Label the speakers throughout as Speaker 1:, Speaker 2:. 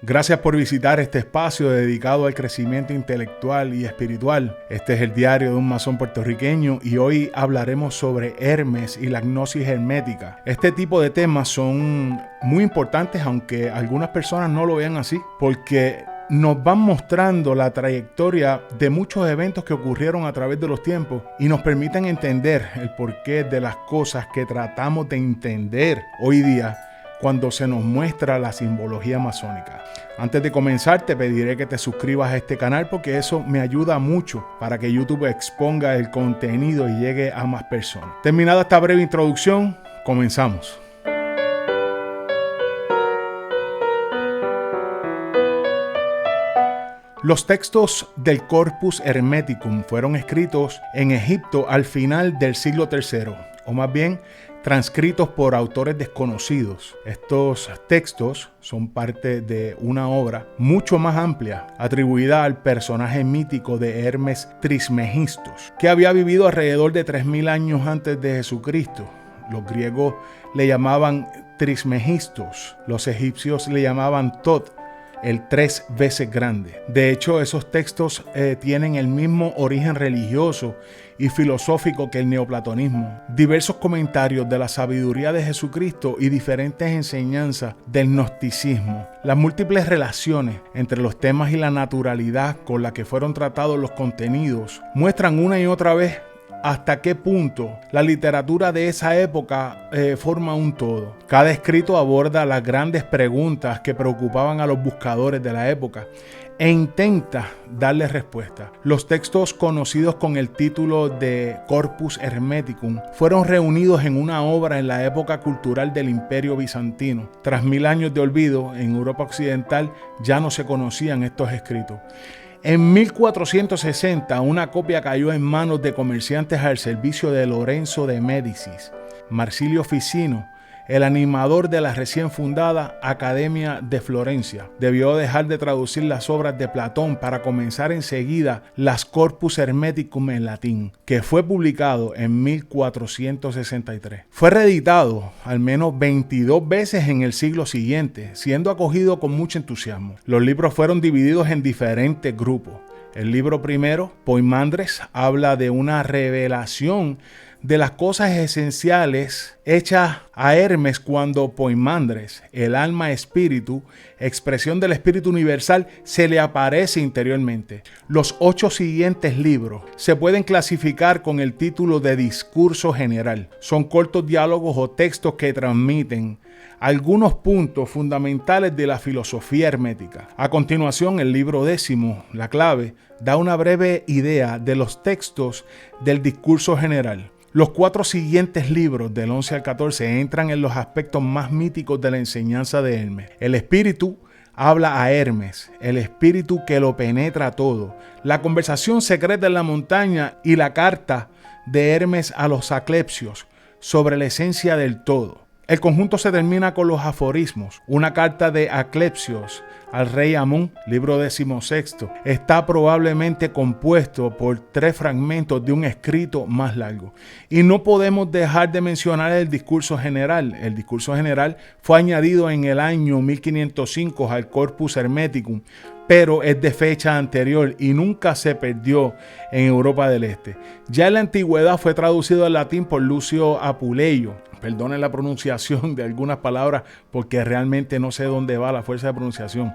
Speaker 1: Gracias por visitar este espacio dedicado al crecimiento intelectual y espiritual. Este es el diario de un masón puertorriqueño y hoy hablaremos sobre Hermes y la gnosis hermética. Este tipo de temas son muy importantes, aunque algunas personas no lo vean así, porque nos van mostrando la trayectoria de muchos eventos que ocurrieron a través de los tiempos y nos permiten entender el porqué de las cosas que tratamos de entender hoy día cuando se nos muestra la simbología masónica. Antes de comenzar, te pediré que te suscribas a este canal porque eso me ayuda mucho para que YouTube exponga el contenido y llegue a más personas. Terminada esta breve introducción, comenzamos. Los textos del Corpus Hermeticum fueron escritos en Egipto al final del siglo III, o más bien transcritos por autores desconocidos. Estos textos son parte de una obra mucho más amplia, atribuida al personaje mítico de Hermes Trismegistos, que había vivido alrededor de 3000 años antes de Jesucristo. Los griegos le llamaban Trismegistos, los egipcios le llamaban Tot, el 3 veces grande. De hecho, esos textos tienen el mismo origen religioso y filosófico que el neoplatonismo. Diversos comentarios de la sabiduría de Jesucristo y diferentes enseñanzas del gnosticismo. Las múltiples relaciones entre los temas y la naturalidad con la que fueron tratados los contenidos muestran una y otra vez hasta qué punto la literatura de esa época forma un todo. Cada escrito aborda las grandes preguntas que preocupaban a los buscadores de la época e intenta darles respuesta. Los textos conocidos con el título de Corpus Hermeticum fueron reunidos en una obra en la época cultural del Imperio Bizantino. Tras 1000 años de olvido, en Europa Occidental ya no se conocían estos escritos. En 1460, una copia cayó en manos de comerciantes al servicio de Lorenzo de Médicis. Marsilio Ficino, el animador de la recién fundada Academia de Florencia, debió dejar de traducir las obras de Platón para comenzar enseguida las Corpus Hermeticum en latín, que fue publicado en 1463. Fue reeditado al menos 22 veces en el siglo siguiente, siendo acogido con mucho entusiasmo. Los libros fueron divididos en diferentes grupos. El libro primero, Poimandres, habla de una revelación de las cosas esenciales hechas a Hermes cuando Poimandres, el alma espíritu, expresión del espíritu universal, se le aparece interiormente. Los 8 siguientes libros se pueden clasificar con el título de discurso general. Son cortos diálogos o textos que transmiten algunos puntos fundamentales de la filosofía hermética. A continuación, el libro 10, la clave, da una breve idea de los textos del discurso general. Los 4 siguientes libros, del 11 al 14, entran en los aspectos más míticos de la enseñanza de Hermes. El espíritu habla a Hermes, el espíritu que lo penetra todo. La conversación secreta en la montaña y la carta de Hermes a los Asclepios sobre la esencia del todo. El conjunto se termina con los aforismos. Una carta de Asclepios al rey Amón, libro 16, está probablemente compuesto por 3 fragmentos de un escrito más largo. Y no podemos dejar de mencionar el discurso general. El discurso general fue añadido en el año 1505 al Corpus Hermeticum, pero es de fecha anterior y nunca se perdió en Europa del Este. Ya en la antigüedad fue traducido al latín por Lucio Apuleyo. Perdonen la pronunciación de algunas palabras porque realmente no sé dónde va la fuerza de pronunciación.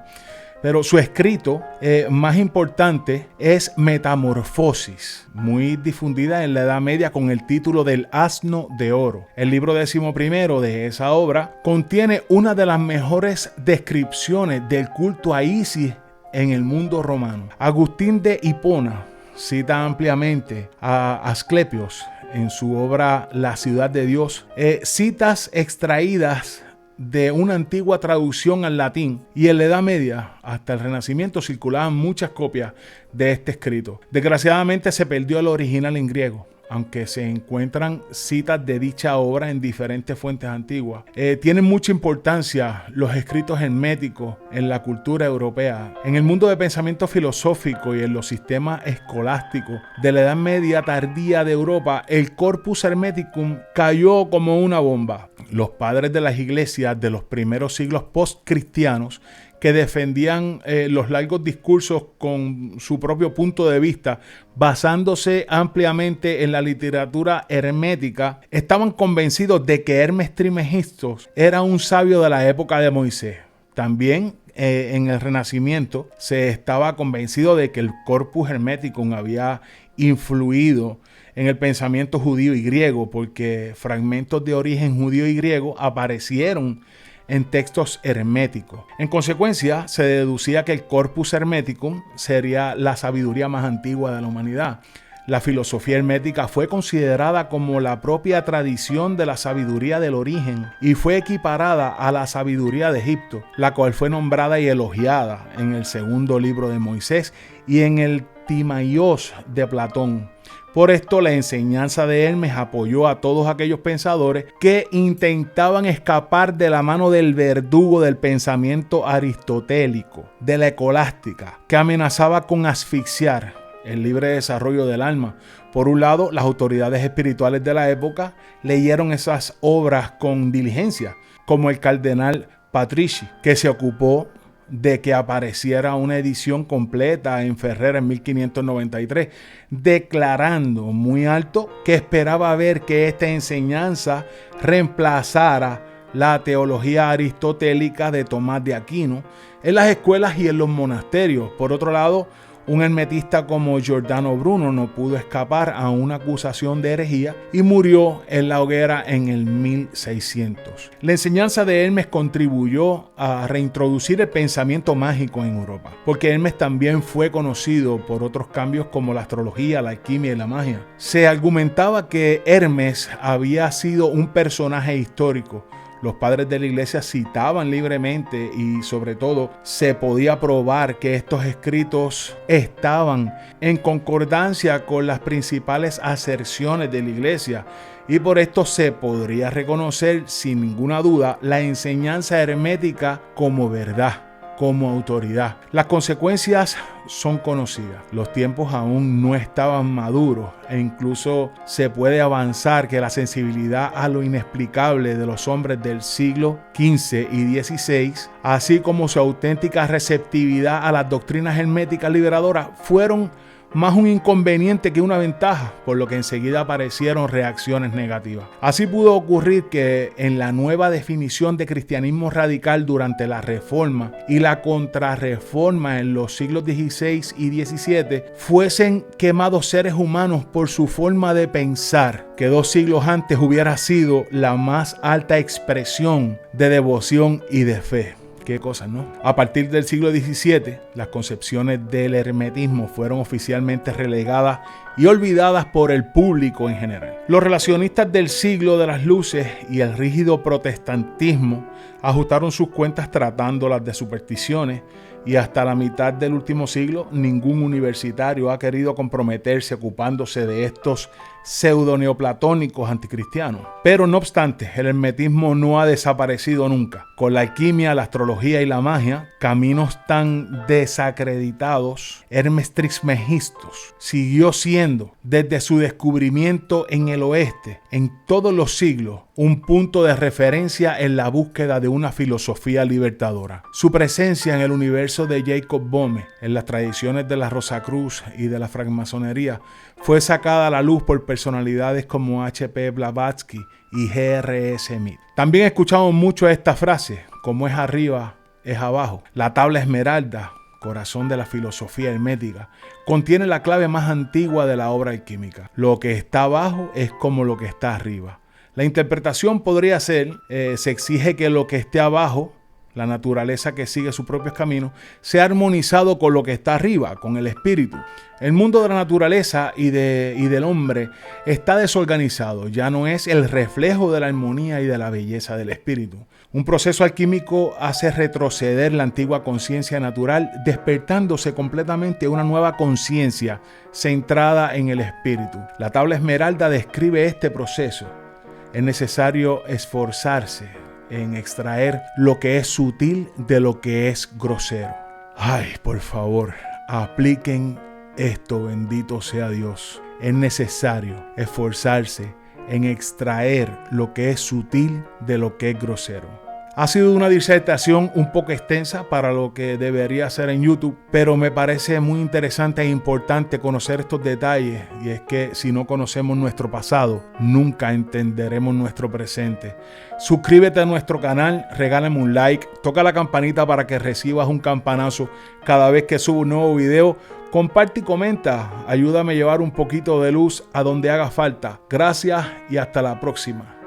Speaker 1: Pero su escrito más importante es Metamorfosis, muy difundida en la Edad Media con el título del Asno de Oro. El libro 11 de esa obra contiene una de las mejores descripciones del culto a Isis en el mundo romano. Agustín de Hipona cita ampliamente a Asclepios en su obra La ciudad de Dios, citas extraídas de una antigua traducción al latín, y en la Edad Media hasta el Renacimiento circulaban muchas copias de este escrito. Desgraciadamente se perdió el original en griego, aunque se encuentran citas de dicha obra en diferentes fuentes antiguas. Tienen mucha importancia los escritos herméticos en la cultura europea. En el mundo de pensamiento filosófico y en los sistemas escolásticos de la Edad Media tardía de Europa, el Corpus Hermeticum cayó como una bomba. Los padres de las iglesias de los primeros siglos postcristianos que defendían los largos discursos con su propio punto de vista, basándose ampliamente en la literatura hermética, estaban convencidos de que Hermes Trismegisto era un sabio de la época de Moisés. También en el Renacimiento se estaba convencido de que el Corpus Hermeticum había influido en el pensamiento judío y griego, porque fragmentos de origen judío y griego aparecieron en textos herméticos. En consecuencia, se deducía que el Corpus Hermeticum sería la sabiduría más antigua de la humanidad. La filosofía hermética fue considerada como la propia tradición de la sabiduría del origen y fue equiparada a la sabiduría de Egipto, la cual fue nombrada y elogiada en el segundo libro de Moisés y en el Timaios de Platón. Por esto, la enseñanza de Hermes apoyó a todos aquellos pensadores que intentaban escapar de la mano del verdugo del pensamiento aristotélico, de la escolástica, que amenazaba con asfixiar el libre desarrollo del alma. Por un lado, las autoridades espirituales de la época leyeron esas obras con diligencia, como el cardenal Patrici, que se ocupó de que apareciera una edición completa en Ferrera en 1593, declarando muy alto que esperaba ver que esta enseñanza reemplazara la teología aristotélica de Tomás de Aquino en las escuelas y en los monasterios. Por otro lado, un hermetista como Giordano Bruno no pudo escapar a una acusación de herejía y murió en la hoguera en el 1600. La enseñanza de Hermes contribuyó a reintroducir el pensamiento mágico en Europa, porque Hermes también fue conocido por otros cambios como la astrología, la alquimia y la magia. Se argumentaba que Hermes había sido un personaje histórico. Los padres de la iglesia citaban libremente y sobre todo se podía probar que estos escritos estaban en concordancia con las principales aserciones de la iglesia y por esto se podría reconocer sin ninguna duda la enseñanza hermética como verdad, como autoridad. Las consecuencias son conocidas. Los tiempos aún no estaban maduros e incluso se puede avanzar que la sensibilidad a lo inexplicable de los hombres del siglo XV y XVI, así como su auténtica receptividad a las doctrinas herméticas liberadoras, fueron más un inconveniente que una ventaja, por lo que enseguida aparecieron reacciones negativas. Así pudo ocurrir que en la nueva definición de cristianismo radical durante la Reforma y la Contrarreforma en los siglos XVI y XVII fuesen quemados seres humanos por su forma de pensar, que 2 siglos antes hubiera sido la más alta expresión de devoción y de fe. Qué cosas, ¿no? A partir del siglo XVII, las concepciones del hermetismo fueron oficialmente relegadas y olvidadas por el público en general. Los relacionistas del siglo de las luces y el rígido protestantismo ajustaron sus cuentas tratándolas de supersticiones y hasta la mitad del último siglo ningún universitario ha querido comprometerse ocupándose de estos pseudo-neoplatónicos anticristianos. Pero no obstante, el hermetismo no ha desaparecido nunca. Con la alquimia, la astrología y la magia, caminos tan desacreditados, Hermes Trismegisto siguió siendo, desde su descubrimiento en el oeste, en todos los siglos, un punto de referencia en la búsqueda de una filosofía libertadora. Su presencia en el universo de Jacob Boehme, en las tradiciones de la Rosacruz y de la francmasonería, fue sacada a la luz por personalidades como H.P. Blavatsky y G.R. Smith. También escuchamos mucho esta frase: como es arriba, es abajo. La tabla esmeralda, corazón de la filosofía hermética, contiene la clave más antigua de la obra alquímica. Lo que está abajo es como lo que está arriba. La interpretación podría ser, se exige que lo que esté abajo, la naturaleza que sigue sus propios caminos, sea armonizado con lo que está arriba, con el espíritu. El mundo de la naturaleza y del hombre está desorganizado, ya no es el reflejo de la armonía y de la belleza del espíritu. Un proceso alquímico hace retroceder la antigua conciencia natural, despertándose completamente una nueva conciencia centrada en el espíritu. La tabla esmeralda describe este proceso. Es necesario esforzarse en extraer lo que es sutil de lo que es grosero. Ay, por favor, apliquen esto, bendito sea Dios. Es necesario esforzarse en extraer lo que es sutil de lo que es grosero. Ha sido una disertación un poco extensa para lo que debería ser en YouTube, pero me parece muy interesante e importante conocer estos detalles, y es que si no conocemos nuestro pasado, nunca entenderemos nuestro presente. Suscríbete a nuestro canal, regálame un like, toca la campanita para que recibas un campanazo cada vez que subo un nuevo video. Comparte y comenta, ayúdame a llevar un poquito de luz a donde haga falta. Gracias y hasta la próxima.